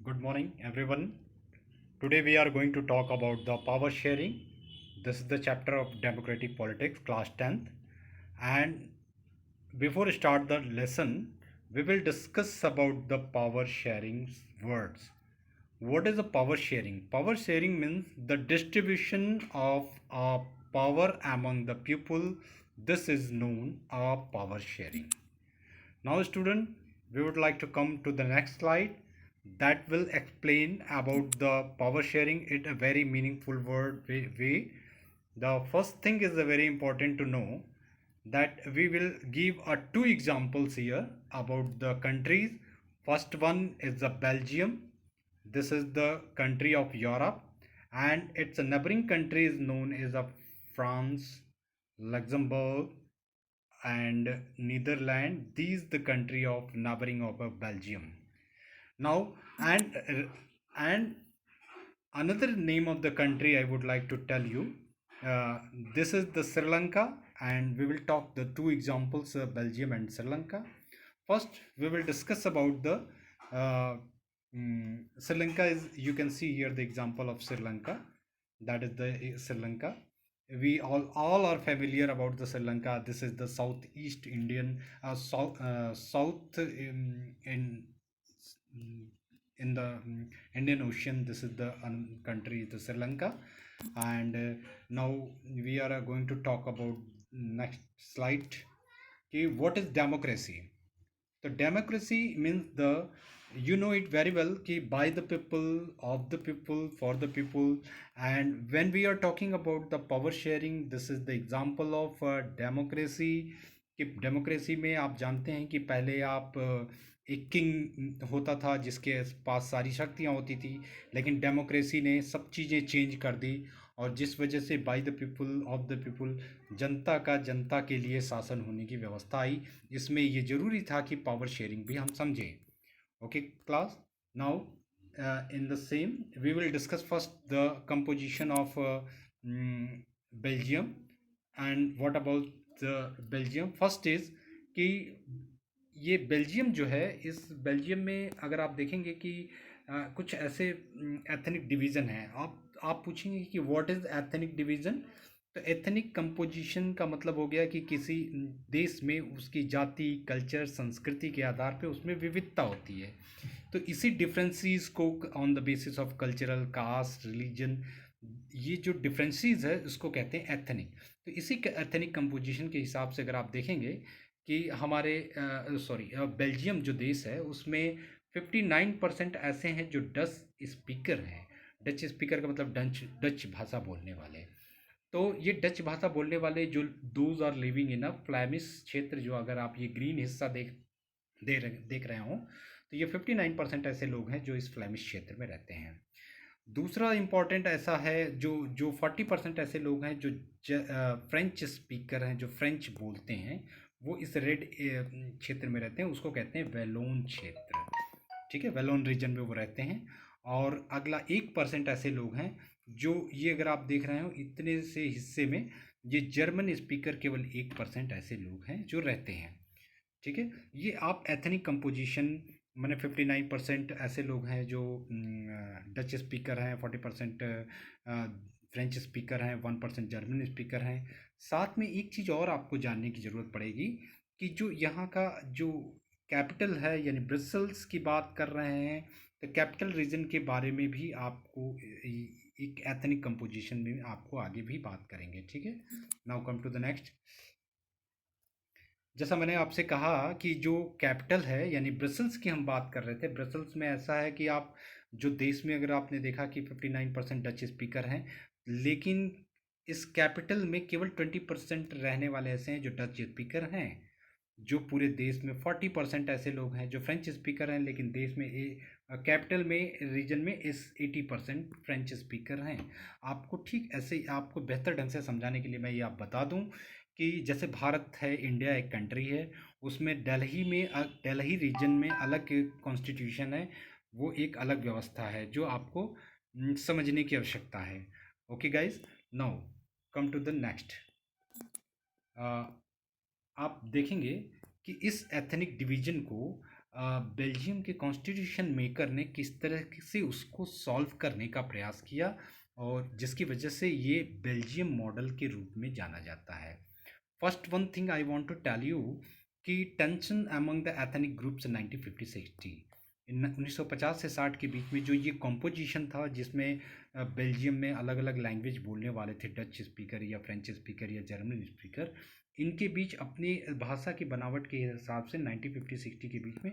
Good morning, everyone. Today we are going to talk about the power sharing. This is the chapter of democratic politics, class 10th. And before we start the lesson, we will discuss about the power sharing words. What is a power sharing? Power sharing means the distribution of power among the people. This is known as power sharing. Now, student, we would like to come to the next slide that will explain about the power sharing in a very meaningful way. The first thing is very important to know that we will give two examples here about the countries. First one is the Belgium. This is the country of Europe, and its neighboring country is known as France, Luxembourg, and Netherlands. These the country of neighboring of Belgium. Now, and another name of the country I would like to tell you. Uh, this is the Sri Lanka, and we will talk the two examples, Belgium and Sri Lanka. First, we will discuss about the uh, Sri Lanka. Is you can see here the example of Sri Lanka. That is the Sri Lanka. We all are familiar about the Sri Lanka. This is the Southeast Indian South in the Indian Ocean. This is the country, the Sri Lanka, and now we are going to talk about next slide. Okay, what is democracy? So democracy means the you know it very well कि by the people, of the people, for the people. And when we are talking about the power sharing, this is the example of democracy. कि democracy में आप जानते हैं कि पहले आप एक किंग होता था जिसके पास सारी शक्तियाँ होती थी, लेकिन डेमोक्रेसी ने सब चीज़ें चेंज कर दी, और जिस वजह से by the people, of the people, जनता का जनता के लिए शासन होने की व्यवस्था आई. इसमें ये जरूरी था कि पावर शेयरिंग भी हम समझें. Okay class, now in the same we will discuss first the composition of Belgium. And what about the Belgium? First is कि ये बेल्जियम जो है, इस बेल्जियम में अगर आप देखेंगे कि कुछ ऐसे एथनिक डिवीज़न हैं. आप पूछेंगे कि व्हाट इज़ एथनिक डिवीज़न. तो एथनिक कंपोजिशन का मतलब हो गया कि किसी देश में उसकी जाति, कल्चर, संस्कृति के आधार पे उसमें विविधता होती है. तो इसी डिफरेंसेस को on the basis of cultural, caste, religion, ये जो डिफरेंसेस है उसको कहते हैं एथनिक. तो इसी एथनिक कंपोजिशन के हिसाब से अगर आप देखेंगे कि हमारे बेल्जियम जो देश है उसमें 59% ऐसे हैं जो डच स्पीकर हैं. डच स्पीकर का मतलब डच भाषा बोलने वाले. तो ये डच भाषा बोलने वाले जो those are living in a Flemish क्षेत्र, जो अगर आप ये ग्रीन हिस्सा देख रहे हो, तो ये 59% ऐसे लोग हैं जो इस फ्लैमिश क्षेत्र में रहते हैं. दूसरा इम्पॉर्टेंट ऐसा है जो जो 40% ऐसे लोग हैं जो फ्रेंच स्पीकर हैं, जो फ्रेंच बोलते हैं, वो इस रेड क्षेत्र में रहते हैं. उसको कहते हैं वेलोन क्षेत्र. ठीक है, वेलोन रीजन में वो रहते हैं. और अगला 1% ऐसे लोग हैं जो, ये अगर आप देख रहे हो इतने से हिस्से में, ये जर्मन स्पीकर केवल 1% ऐसे लोग हैं जो रहते हैं. ठीक है, ये आप एथनिक कंपोजिशन मैंने 59% ऐसे लोग हैं जो डच स्पीकर हैं, 40% फ्रेंच स्पीकर हैं, 1% जर्मन स्पीकर हैं. साथ में एक चीज़ और आपको जानने की ज़रूरत पड़ेगी कि जो यहाँ का जो कैपिटल है यानी ब्रसल्स की बात कर रहे हैं, तो कैपिटल रीजन के बारे में भी आपको एक एथनिक कंपोजिशन में आपको आगे भी बात करेंगे. ठीक है, now come to the next. जैसा मैंने आपसे कहा कि जो कैपिटल है यानी ब्रसल्स की हम बात कर रहे थे, ब्रसल्स में ऐसा है कि आप जो देश में, अगर आपने देखा कि 59% डच स्पीकर हैं, लेकिन इस कैपिटल में केवल 20% रहने वाले ऐसे हैं जो डच स्पीकर हैं. जो पूरे देश में 40% ऐसे लोग हैं जो फ्रेंच स्पीकर हैं, लेकिन देश में कैपिटल में, रीजन में इस 80% फ्रेंच स्पीकर हैं. आपको ठीक ऐसे ही आपको बेहतर ढंग से समझाने के लिए मैं ये आप बता दूं कि जैसे भारत है, इंडिया एक कंट्री है, उसमें दिल्ली रीजन में अलग कॉन्स्टिट्यूशन है. वो एक अलग व्यवस्था है जो आपको समझने की आवश्यकता है. Okay guys, now come to the next. आप देखेंगे कि इस एथनिक डिवीजन को बेल्जियम के कॉन्स्टिट्यूशन मेकर ने किस तरह से उसको सॉल्व करने का प्रयास किया, और जिसकी वजह से ये बेल्जियम मॉडल के रूप में जाना जाता है। First one thing I want to tell you कि tension among the ethnic groups 1950-60 in 1950 से 60 के बीच में जो ये कॉम्पोजिशन था, जिसमें बेल्जियम में अलग अलग लैंग्वेज बोलने वाले थे, डच स्पीकर या फ्रेंच स्पीकर या जर्मन स्पीकर, इनके बीच अपनी भाषा की बनावट के हिसाब से 1950-60 के बीच में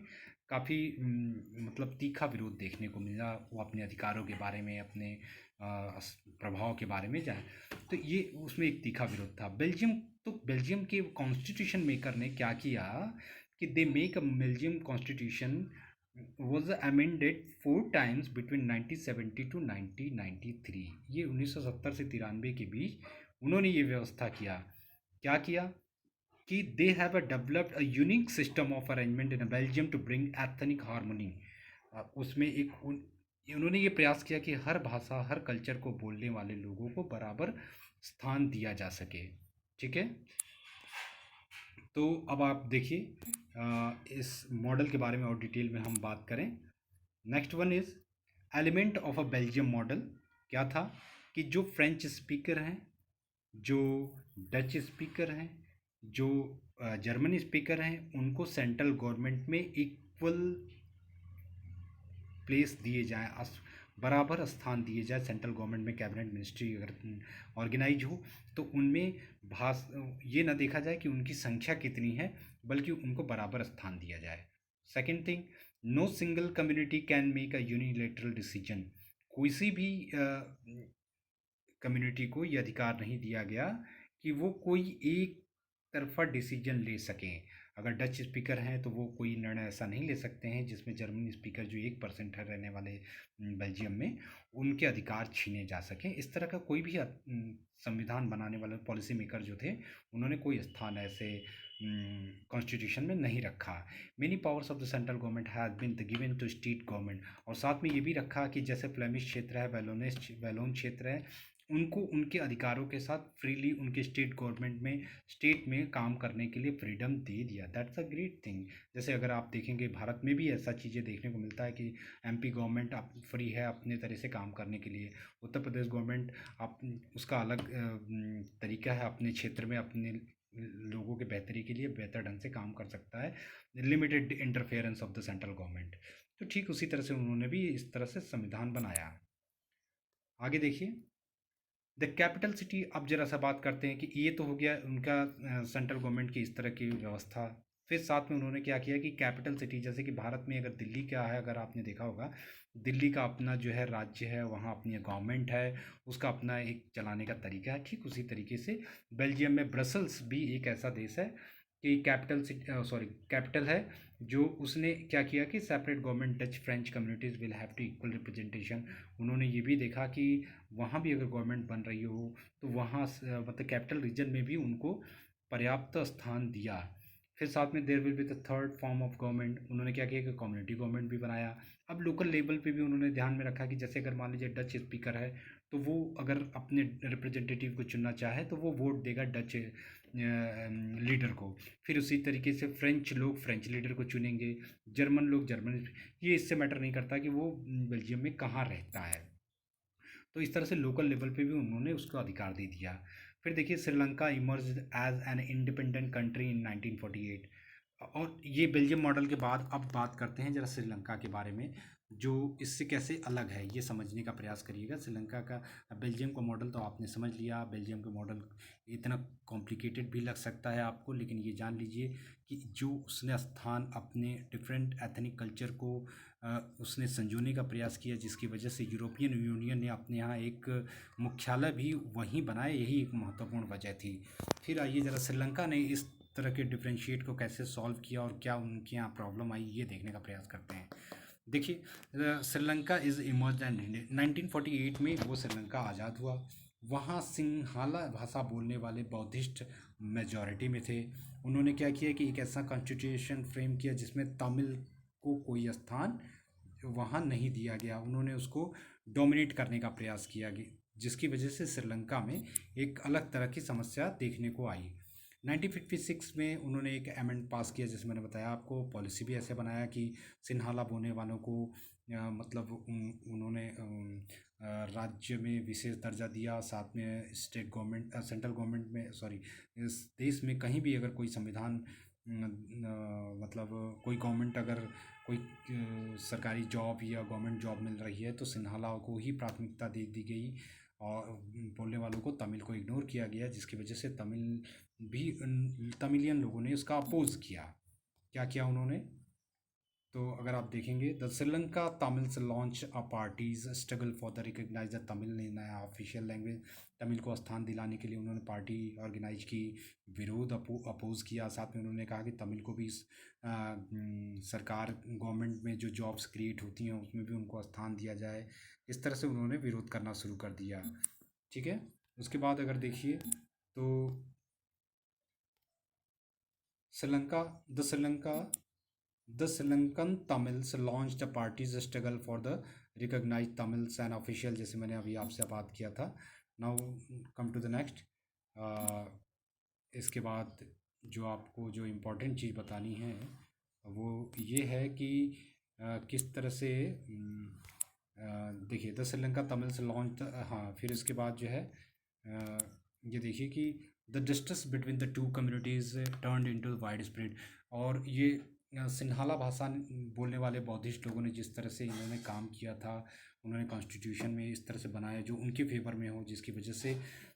काफ़ी मतलब तीखा विरोध देखने को मिला। वो अपने अधिकारों के बारे में, अपने प्रभाव के बारे में जाए, तो ये उसमें एक तीखा विरोध था। बेल्जियम के कॉन्स्टिट्यूशन मेकर ने क्या किया कि they make a Belgium constitution was amended 4 times between 1970 to 1993। ये 1970 से 93 के बीच उन्होंने ये व्यवस्था किया। क्या किया कि they have developed a unique system of arrangement in Belgium to bring ethnic harmony. उसमें उन्होंने ये प्रयास किया कि हर भाषा, हर कल्चर को बोलने वाले लोगों को बराबर स्थान दिया जा सके। ठीक है, तो अब आप देखिए इस मॉडल के बारे में और डिटेल में हम बात करें। Next one is element of a Belgium model. क्या था कि जो फ्रेंच स्पीकर हैं, जो डच स्पीकर हैं, जो जर्मन स्पीकर हैं, उनको सेंट्रल गवर्नमेंट में इक्वल प्लेस दिए जाएँ, बराबर स्थान दिए जाए। सेंट्रल गवर्नमेंट में कैबिनेट मिनिस्ट्री अगर ऑर्गेनाइज हो तो उनमें ये ना देखा जाए कि उनकी संख्या कितनी है, बल्कि उनको बराबर स्थान दिया जाए। Second thing, no single community can make a unilateral decision. किसी भी कम्युनिटी को ये अधिकार नहीं दिया गया कि वो कोई एक तरफा डिसीजन ले सकें। अगर डच स्पीकर हैं तो वो कोई निर्णय ऐसा नहीं ले सकते हैं जिसमें जर्मन स्पीकर जो 1% है रहने वाले बेल्जियम में, उनके अधिकार छीने जा सकें। इस तरह का कोई भी संविधान बनाने वाले पॉलिसी मेकर जो थे, उन्होंने कोई स्थान ऐसे कॉन्स्टिट्यूशन में नहीं रखा। Many powers of the central government has been given to state government. और साथ में ये भी रखा कि जैसे फ्लेमिश क्षेत्र है, वैलोन क्षेत्र है, उनको उनके अधिकारों के साथ फ्रीली उनके स्टेट में काम करने के लिए फ्रीडम दे दिया। That's a great thing. जैसे अगर आप देखेंगे भारत में भी ऐसा चीज़ें देखने को मिलता है कि एमपी गवर्नमेंट आप फ्री है अपने तरह से काम करने के लिए। उत्तर प्रदेश गवर्नमेंट आप उसका अलग तरीका है, अपने क्षेत्र में अपने लोगों के बेहतरी के लिए बेहतर ढंग से काम कर सकता है, limited interference of the central government. तो ठीक उसी तरह से उन्होंने भी इस तरह से संविधान बनाया। आगे देखिए, द कैपिटल सिटी। अब जरा सा बात करते हैं कि ये तो हो गया उनका सेंट्रल गवर्नमेंट की इस तरह की व्यवस्था। फिर साथ में उन्होंने क्या किया कि कैपिटल सिटी, जैसे कि भारत में अगर दिल्ली क्या है, अगर आपने देखा होगा, दिल्ली का अपना जो है राज्य है, वहाँ अपनी गवर्नमेंट है, उसका अपना एक चलाने का तरीका है। ठीक उसी तरीके से बेल्जियम में ब्रसल्स भी एक ऐसा देश है कि कैपिटल है, जो उसने क्या किया कि separate government Dutch French communities will have to equal representation. उन्होंने ये भी देखा कि वहाँ भी अगर गवर्नमेंट बन रही हो तो वहाँ मतलब कैपिटल रीजन में भी उनको पर्याप्त स्थान दिया। फिर साथ में there will be the third form of government. उन्होंने क्या किया कि कम्युनिटी गवर्नमेंट भी बनाया। अब लोकल लेवल पे भी उन्होंने ध्यान में रखा कि जैसे अगर मान लीजिए डच स्पीकर है, तो वो अगर अपने रिप्रेजेंटेटिव को चुनना चाहे तो वो वोट देगा डच लीडर को। फिर उसी तरीके से फ्रेंच लोग फ्रेंच लीडर को चुनेंगे, जर्मन लोग जर्मन। ये इससे मैटर नहीं करता कि वो बेल्जियम में कहाँ रहता है। तो इस तरह से लोकल लेवल पे भी उन्होंने उसको अधिकार दे दिया। फिर देखिए, Sri Lanka emerge as an independent country in 1948। और ये बेल्जियम मॉडल के बाद अब बात करते हैं जरा श्रीलंका के बारे में, जो इससे कैसे अलग है ये समझने का प्रयास करिएगा। श्रीलंका का बेल्जियम का मॉडल तो आपने समझ लिया। बेल्जियम का मॉडल इतना कॉम्प्लिकेटेड भी लग सकता है आपको, लेकिन ये जान लीजिए कि जो उसने स्थान अपने डिफरेंट एथनिक कल्चर को उसने संजोने का प्रयास किया, जिसकी वजह से यूरोपियन यूनियन ने अपने यहाँ एक मुख्यालय भी वहीं बनाया, यही एक महत्वपूर्ण वजह थी। फिर आइए जरा श्रीलंका ने इस तरह के डिफरेंशिएट को कैसे सॉल्व किया और क्या उनके यहाँ प्रॉब्लम आई, ये देखने का प्रयास करते हैं। देखिए, श्रीलंका इज़ इमर्ज एंड 1948 में वो श्रीलंका आज़ाद हुआ। वहाँ सिंहाला भाषा बोलने वाले बौद्धिस्ट मेजॉरिटी में थे। उन्होंने क्या किया कि एक ऐसा कॉन्स्टिट्यूशन फ्रेम किया जिसमें तमिल को कोई स्थान वहाँ नहीं दिया गया। उन्होंने उसको डोमिनेट करने का प्रयास किया, जिसकी वजह से श्रीलंका में एक अलग तरह की समस्या देखने को आई। 1956 में उन्होंने एक अमेंड पास किया, जैसे मैंने बताया आपको। पॉलिसी भी ऐसे बनाया कि सिन्हाला बोलने वालों को मतलब उन्होंने राज्य में विशेष दर्जा दिया। साथ में स्टेट गवर्नमेंट, सेंट्रल गवर्नमेंट में, सॉरी, इस देश में कहीं भी अगर कोई संविधान मतलब कोई गवर्नमेंट अगर कोई सरकारी जॉब या गवर्नमेंट जॉब मिल रही है तो सिन्हाला को ही प्राथमिकता दे दी गई, और बोलने वालों को, तमिल को इग्नोर किया गया, जिसकी वजह से तमिलियन लोगों ने उसका अपोज किया। क्या किया उन्होंने? तो अगर आप देखेंगे, the Sri Lanka Tamils launch a parties struggle for the recognize the Tamil ने नया ऑफिशियल लैंग्वेज, तमिल को स्थान दिलाने के लिए उन्होंने पार्टी ऑर्गेनाइज की, विरोध अपोज किया। साथ में उन्होंने कहा कि तमिल को भी सरकार गवर्नमेंट में जो जॉब्स क्रिएट होती हैं उसमें भी उनको स्थान दिया जाए। इस तरह से उन्होंने विरोध करना शुरू कर दिया। ठीक है। उसके बाद अगर देखिए तो Sri Lanka the Sri Lanka The Sri Lankan Tamils launched a party's struggle for the recognized Tamils and official, जैसे मैंने अभी आपसे बात किया था। Now come to the next। इसके बाद जो आपको जो इम्पोर्टेंट चीज़ बतानी है वो ये है कि किस तरह से देखिए, द श्रीलंका तमिल्स लॉन्च, हाँ, फिर इसके बाद जो है ये देखिए कि the distance between the two communities turned into wide spread. और ये सिन्हाला भाषा बोलने वाले बौद्धिस्ट लोगों ने जिस तरह से इन्होंने काम किया था, उन्होंने कॉन्स्टिट्यूशन में इस तरह से बनाया जो उनके फेवर में हो, जिसकी वजह से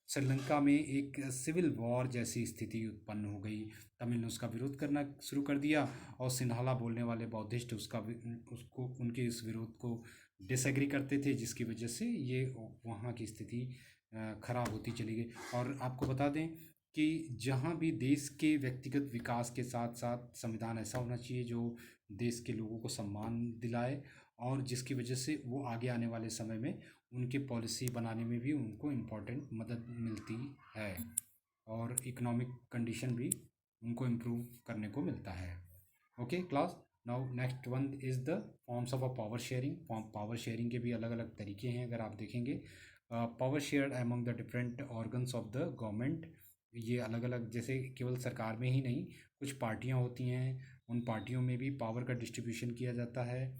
श्रीलंका में एक सिविल वॉर जैसी स्थिति उत्पन्न हो गई। तमिल ने उसका विरोध करना शुरू कर दिया, और सिन्हाला बोलने वाले बौद्धिस्ट उसको उनके इस विरोध को डिसएग्री करते थे, जिसकी वजह से ये वहाँ की स्थिति खराब होती चली गई। और आपको बता दें कि जहाँ भी देश के व्यक्तिगत विकास के साथ साथ संविधान ऐसा होना चाहिए जो देश के लोगों को सम्मान दिलाए, और जिसकी वजह से वो आगे आने वाले समय में उनके पॉलिसी बनाने में भी उनको इम्पोर्टेंट मदद मिलती है, और इकोनॉमिक कंडीशन भी उनको इम्प्रूव करने को मिलता है। Okay class, now next one is the forms of a power sharing. Power sharing के भी अलग अलग तरीके हैं। अगर आप देखेंगे, power share among the different organs of the government, ये अलग अलग, जैसे केवल सरकार में ही नहीं, कुछ पार्टियां होती हैं, उन पार्टियों में भी पावर का डिस्ट्रीब्यूशन किया जाता है।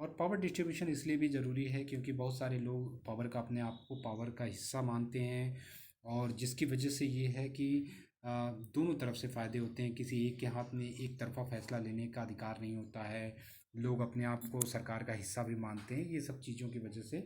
और पावर डिस्ट्रीब्यूशन इसलिए भी ज़रूरी है क्योंकि बहुत सारे लोग पावर का, अपने आप को पावर का हिस्सा मानते हैं, और जिसकी वजह से ये है कि दोनों तरफ से फ़ायदे होते हैं। किसी एक के हाथ में एक तरफा फैसला लेने का अधिकार नहीं होता है, लोग अपने आप को सरकार का हिस्सा भी मानते हैं। ये सब चीज़ों की वजह से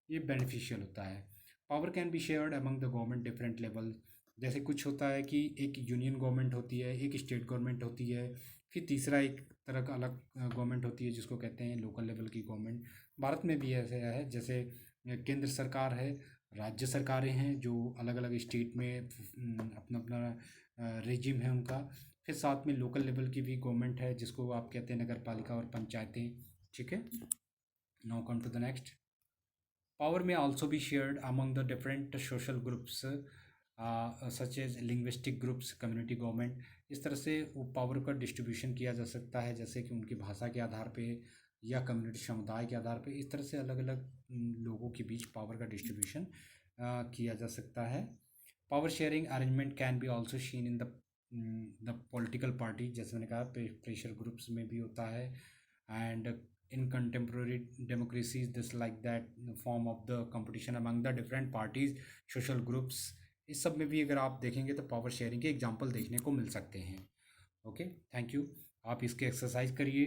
ये बेनिफिशियल होता है। Power can be shared among the government different level, जैसे कुछ होता है कि एक यूनियन गवर्नमेंट होती है, एक स्टेट गवर्नमेंट होती है, फिर तीसरा एक तरह का अलग गवर्नमेंट होती है जिसको कहते हैं लोकल लेवल की गवर्नमेंट। भारत में भी ऐसे है, जैसे केंद्र सरकार है, राज्य सरकारें हैं जो अलग अलग स्टेट में अपना अपना रेजिम है उनका, फिर साथ में लोकल लेवल की भी गवर्नमेंट है जिसको आप कहते हैं नगर पालिका और पंचायतें। ठीक है। Now come to the next. Power may also be shared among the different social groups such as linguistic groups, community government। इस तरह से वो पावर का डिस्ट्रीब्यूशन किया जा सकता है, जैसे कि उनकी भाषा के आधार पे या कम्युनिटी समुदाय के आधार पे। इस तरह से अलग अलग लोगों के बीच पावर का डिस्ट्रीब्यूशन किया जा सकता है। Power sharing arrangement can be also seen in the political party, जैसे मैंने कहा प्रेशर ग्रुप्स में भी होता है। And in contemporary democracies, this like that form of the competition among the different parties, social groups, इस सब में भी अगर आप देखेंगे तो पावर शेयरिंग के एग्जांपल देखने को मिल सकते हैं। Okay, thank you. आप इसके एक्सरसाइज करिए।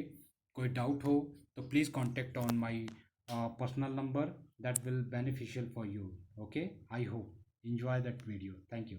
कोई डाउट हो तो please contact on my personal number, that will beneficial for you. Okay, I hope enjoy that video। thank you।